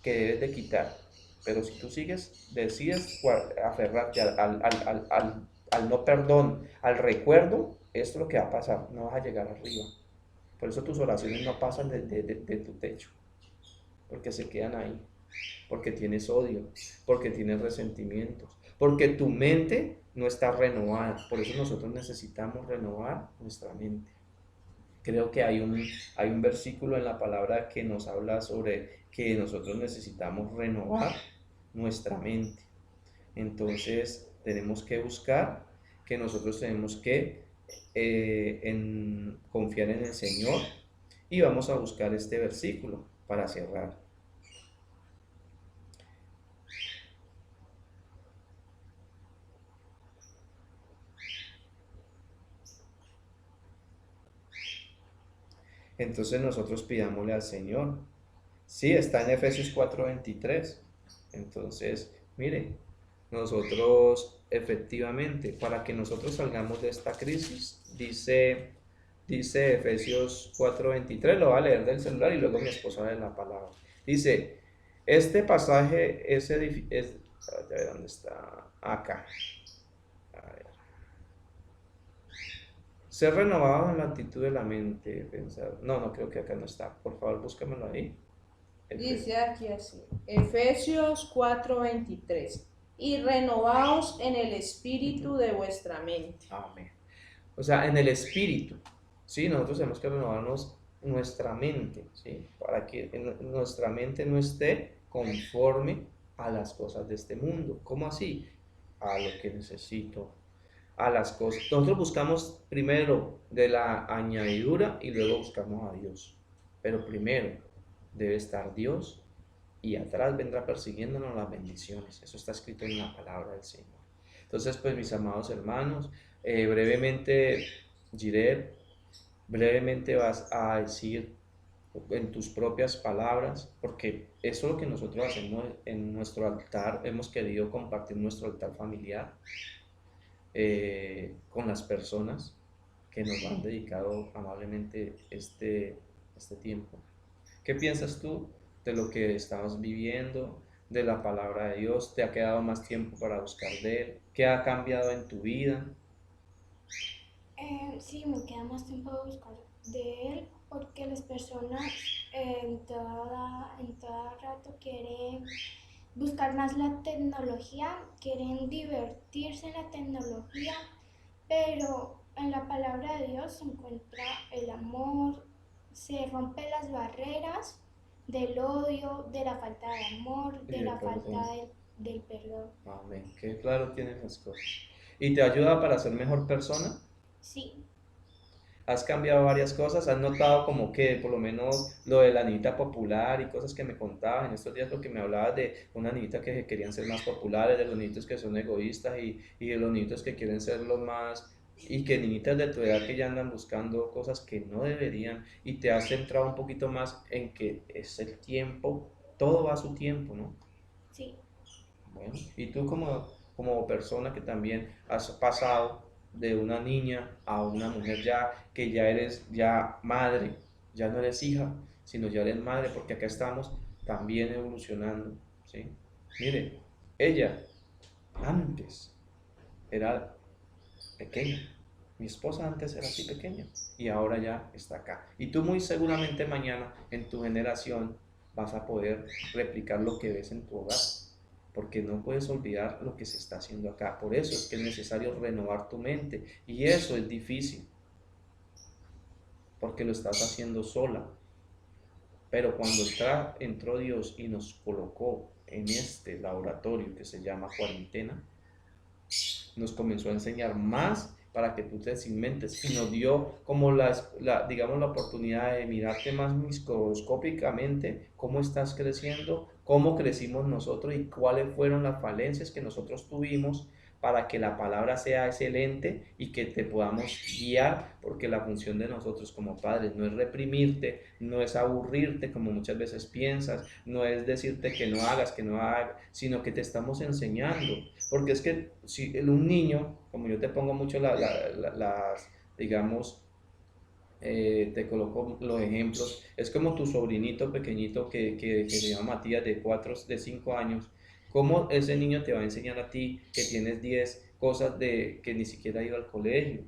[SPEAKER 1] que debes de quitar. Pero si tú decides aferrarte al no perdón, al recuerdo, esto es lo que va a pasar. No vas a llegar arriba. Por eso tus oraciones no pasan de tu techo. Porque se quedan ahí, porque tienes odio, porque tienes resentimientos, porque tu mente no está renovada. Por eso nosotros necesitamos renovar nuestra mente. Creo que hay un versículo en la palabra que nos habla sobre que nosotros necesitamos renovar nuestra mente. Entonces tenemos que buscar que nosotros tenemos que confiar en el Señor y vamos a buscar este versículo para cerrar. Entonces nosotros pidámosle al Señor. Sí, está en Efesios 4:23. Entonces, mire, nosotros efectivamente, para que nosotros salgamos de esta crisis, dice Efesios 4:23, lo va a leer del celular y luego mi esposa de la palabra. Dice, este pasaje es, a ver, ¿dónde está? Acá. A ver. Ser renovado en la actitud de la mente, pensar. No, creo que acá no está. Por favor, búscamelo ahí.
[SPEAKER 3] Dice aquí así, Efesios 4:23, y renovaos en el espíritu de vuestra mente.
[SPEAKER 1] Amén. O sea, en el espíritu, ¿sí? Nosotros tenemos que renovarnos nuestra mente, ¿sí? Para que nuestra mente no esté conforme a las cosas de este mundo. ¿Cómo así? A lo que necesito, a las cosas. Nosotros buscamos primero de la añadidura y luego buscamos a Dios. Pero primero debe estar Dios y atrás vendrá persiguiéndonos las bendiciones. Eso está escrito en la palabra del Señor. Entonces, pues mis amados hermanos, brevemente, Jiret, brevemente vas a decir en tus propias palabras, porque eso es lo que nosotros hacemos en nuestro altar. Hemos querido compartir nuestro altar familiar con las personas que nos han dedicado amablemente este tiempo. ¿Qué piensas tú de lo que estabas viviendo, de la palabra de Dios? ¿Te ha quedado más tiempo para buscar de Él? ¿Qué ha cambiado en tu vida?
[SPEAKER 2] Sí, me queda más tiempo de buscar de Él porque las personas en todo rato quieren buscar más la tecnología, quieren divertirse en la tecnología, pero en la palabra de Dios se encuentra el amor, se rompen las barreras del odio, de la falta de amor, de la falta del perdón.
[SPEAKER 1] Amén. Qué claro tienes las cosas. ¿Y te ayuda para ser mejor persona?
[SPEAKER 2] Sí.
[SPEAKER 1] ¿Has cambiado varias cosas? ¿Has notado como que por lo menos lo de la niñita popular y cosas que me contabas en estos días, lo que me hablabas de una niñita que querían ser más populares, de los niñitos que son egoístas y de los niñitos que quieren ser los más, y que niñitas de tu edad que ya andan buscando cosas que no deberían, y te has centrado un poquito más en que es el tiempo, todo va a su tiempo, ¿no?
[SPEAKER 2] Sí.
[SPEAKER 1] Bueno, y tú como persona que también has pasado de una niña a una mujer ya, que ya eres ya madre, ya no eres hija, sino ya eres madre, porque acá estamos también evolucionando, ¿sí? Mire, ella antes era pequeña, mi esposa antes era así pequeña y ahora ya está acá. Y tú muy seguramente mañana en tu generación vas a poder replicar lo que ves en tu hogar, porque no puedes olvidar lo que se está haciendo acá. Por eso es que es necesario renovar tu mente, y eso es difícil, porque lo estás haciendo sola. Pero cuando entró Dios y nos colocó en este laboratorio que se llama cuarentena, nos comenzó a enseñar más para que tú te cimentes, y nos dio como digamos, la oportunidad de mirarte más microscópicamente cómo estás creciendo, cómo crecimos nosotros y cuáles fueron las falencias que nosotros tuvimos, para que la palabra sea excelente y que te podamos guiar, porque la función de nosotros como padres no es reprimirte, no es aburrirte como muchas veces piensas, no es decirte que no hagas, sino que te estamos enseñando, porque es que si un niño, como yo te pongo mucho digamos, te coloco los ejemplos, es como tu sobrinito pequeñito que se llama Matías, de 5 años. ¿Cómo ese niño te va a enseñar a ti que tienes 10 cosas que ni siquiera ha ido al colegio?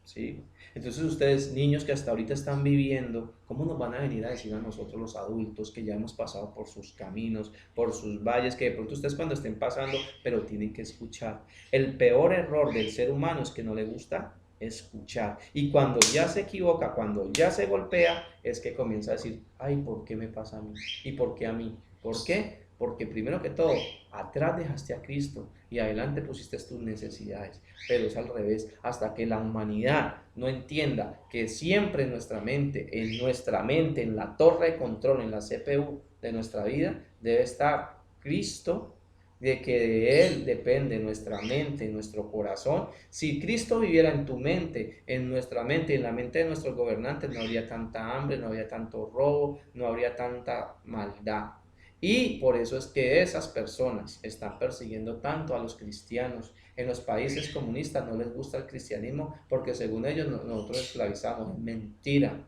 [SPEAKER 1] ¿Sí? Entonces ustedes, niños que hasta ahorita están viviendo, ¿cómo nos van a venir a decir a nosotros los adultos que ya hemos pasado por sus caminos, por sus valles, que de pronto ustedes cuando estén pasando, pero tienen que escuchar? El peor error del ser humano es que no le gusta escuchar, y cuando ya se equivoca, cuando ya se golpea, es que comienza a decir, ay, ¿por qué me pasa a mí? ¿Y por qué a mí? ¿Por qué? Porque primero que todo, atrás dejaste a Cristo y adelante pusiste tus necesidades, pero es al revés. Hasta que la humanidad no entienda que siempre en nuestra mente, en la torre de control, en la CPU de nuestra vida, debe estar Cristo, de que de Él depende nuestra mente, nuestro corazón. Si Cristo viviera en tu mente, en nuestra mente, en la mente de nuestros gobernantes, no habría tanta hambre, no habría tanto robo, no habría tanta maldad. Y por eso es que esas personas están persiguiendo tanto a los cristianos. En los países comunistas no les gusta el cristianismo porque según ellos nosotros esclavizamos. Es mentira.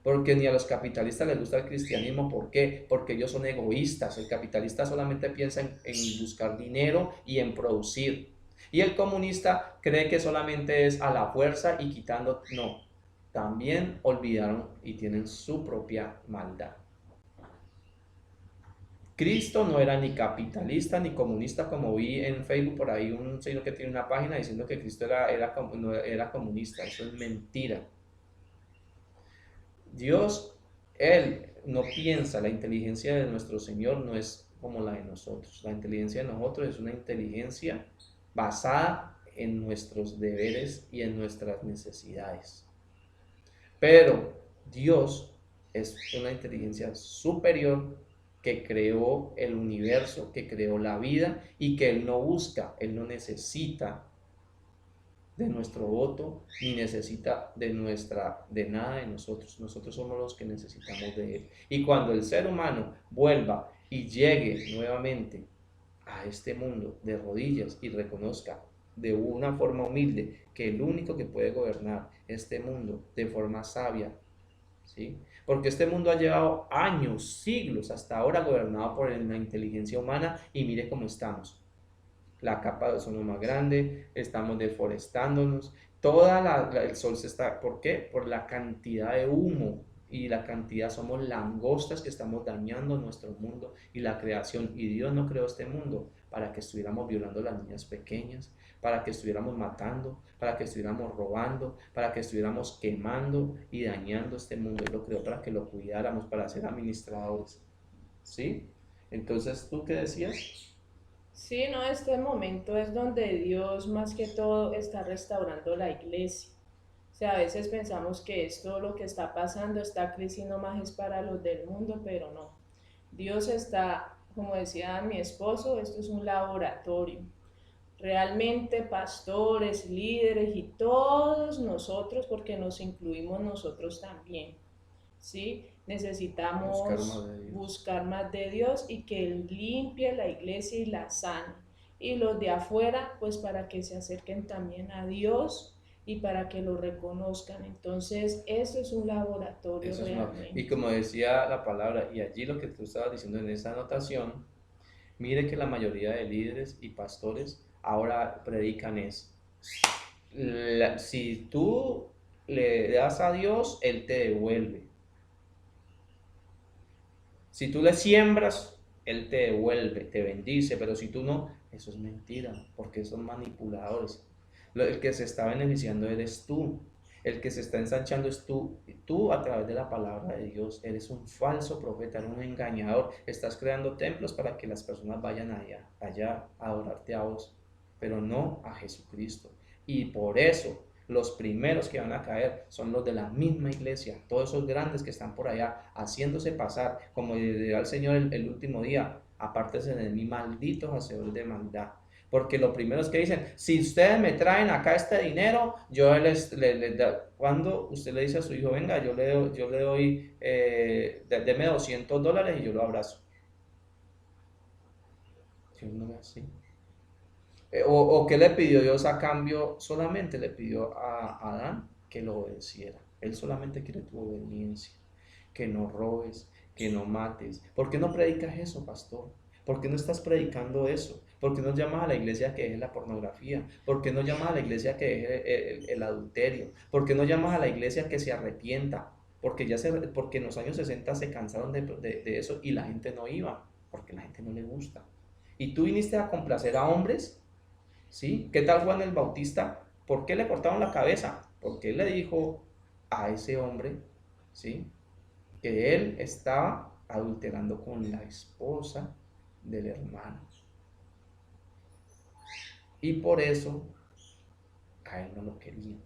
[SPEAKER 1] Porque ni a los capitalistas les gusta el cristianismo. ¿Por qué? Porque ellos son egoístas. El capitalista solamente piensa en buscar dinero y en producir. Y el comunista cree que solamente es a la fuerza y quitando. No, también olvidaron y tienen su propia maldad. Cristo no era ni capitalista ni comunista, como vi en Facebook por ahí un señor que tiene una página diciendo que Cristo no era comunista. Eso es mentira. Dios, Él no piensa, la inteligencia de nuestro Señor no es como la de nosotros. La inteligencia de nosotros es una inteligencia basada en nuestros deberes y en nuestras necesidades. Pero Dios es una inteligencia superior que creó el universo, que creó la vida y que Él no busca, Él no necesita de nuestro voto, ni necesita de nada de nosotros. Nosotros somos los que necesitamos de Él. Y cuando el ser humano vuelva y llegue nuevamente a este mundo de rodillas y reconozca de una forma humilde que el único que puede gobernar este mundo de forma sabia, ¿sí? Porque este mundo ha llevado años, siglos, hasta ahora gobernado por la inteligencia humana y mire cómo estamos. La capa de ozono más grande, estamos deforestándonos, el sol se está, ¿por qué? Por la cantidad de humo y la cantidad, somos langostas que estamos dañando nuestro mundo y la creación. Y Dios no creó este mundo para que estuviéramos violando a las niñas pequeñas, para que estuviéramos matando, para que estuviéramos robando, para que estuviéramos quemando y dañando este mundo. Él lo creó para que lo cuidáramos, para ser administradores, ¿sí? Entonces, ¿tú qué decías?
[SPEAKER 3] Sí, no, este momento es donde Dios más que todo está restaurando la iglesia. O sea, a veces pensamos que esto lo que está pasando, esta crisis nomás es para los del mundo, pero no. Dios está, como decía mi esposo, esto es un laboratorio. Realmente pastores, líderes y todos nosotros, porque nos incluimos nosotros también, ¿sí? Necesitamos buscar más de Dios y que Él limpie la iglesia y la sane. Y los de afuera, pues para que se acerquen también a Dios y para que lo reconozcan. Entonces, eso es un laboratorio realmente.
[SPEAKER 1] Y como decía la palabra, y allí lo que tú estabas diciendo en esa anotación, mire que la mayoría de líderes y pastores ahora predican si tú le das a Dios, Él te devuelve. Si tú le siembras, Él te devuelve, te bendice, pero si tú no, eso es mentira, porque son manipuladores. El que se está beneficiando eres tú, el que se está ensanchando es tú a través de la palabra de Dios. Eres un falso profeta, eres un engañador, estás creando templos para que las personas vayan allá a adorarte a vos, pero no a Jesucristo. Y por eso los primeros que van a caer son los de la misma iglesia, todos esos grandes que están por allá haciéndose pasar, como dirá el Señor el último día, apártense de mí, malditos hacedores de maldad. Porque lo primero es que dicen, si ustedes me traen acá este dinero, yo cuando usted le dice a su hijo, venga, yo le doy, deme $200 y yo lo abrazo. Dios no es así. ¿O qué le pidió Dios a cambio? Solamente le pidió a Adán que lo obedeciera. Él solamente quiere tu obediencia, que no robes, que no mates. ¿Por qué no predicas eso, pastor? ¿Por qué no estás predicando eso? ¿Por qué no llamas a la iglesia que deje la pornografía? ¿Por qué no llamas a la iglesia que deje el adulterio? ¿Por qué no llamas a la iglesia que se arrepienta? Porque en los años 60 se cansaron de eso y la gente no iba, porque a la gente no le gusta. Y tú viniste a complacer a hombres, ¿sí? ¿Qué tal Juan el Bautista? ¿Por qué le cortaron la cabeza? Porque él le dijo a ese hombre, ¿sí?, que él estaba adulterando con la esposa del hermano. Y por eso a él no lo querían.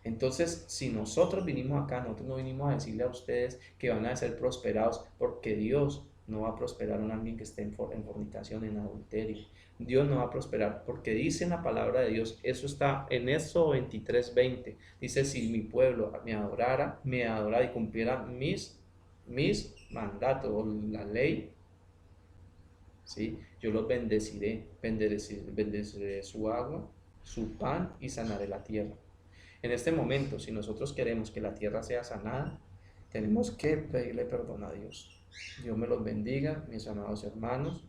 [SPEAKER 1] Entonces, si nosotros vinimos acá, nosotros no vinimos a decirle a ustedes que van a ser prosperados, porque Dios No va a prosperar un alguien que esté en fornicación, en adulterio. Dios no va a prosperar porque dice en la palabra de Dios, eso está en Éxodo 23:20. Dice, si mi pueblo me adorara y cumpliera mis mandatos o la ley, ¿sí? Yo los bendeciré su agua, su pan y sanaré la tierra. En este momento, si nosotros queremos que la tierra sea sanada, tenemos que pedirle perdón a Dios. Dios me los bendiga, mis amados hermanos.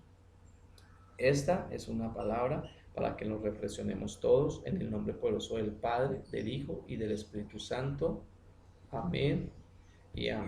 [SPEAKER 1] Esta es una palabra para que nos reflexionemos todos en el nombre poderoso del Padre, del Hijo y del Espíritu Santo. Amén y amén.